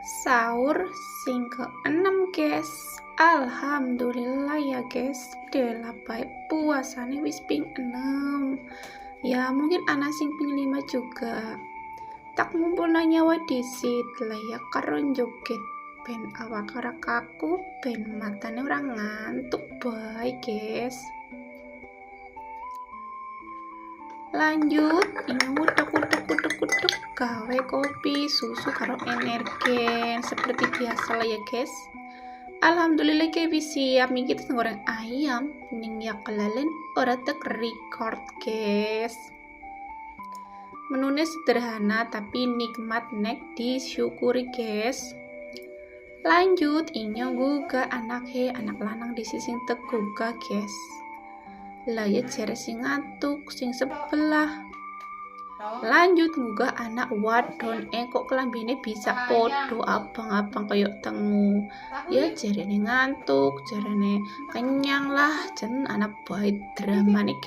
Sahur sing ke-6 guys. Alhamdulillah ya guys, delapai puasane wis ping 6. Ya mungkin anak sing ping 5 juga. Tak ngumpul nyawa disit lah ya karo joget ben awak ora kaku, ben matane ora ngantuk bae guys. Lanjut ini utek gawe kopi susu karo energen seperti biasa lah ya guys. Alhamdulillah kayak siap nih kita goreng ayam ning ya kelalen ora tek record guys. Menunya sederhana tapi nikmat nek disyukuri guys. Lanjut ini juga anak lanang di sisi teguga guys. Lah ya jere sing ngantuk sing sebelah. Lanjut juga anak wadon kok kelambine bisa podo abang-abang koyok tengu. Ya jarene ngantuk, jarene kenyang lah, jen anak bayi drama nih.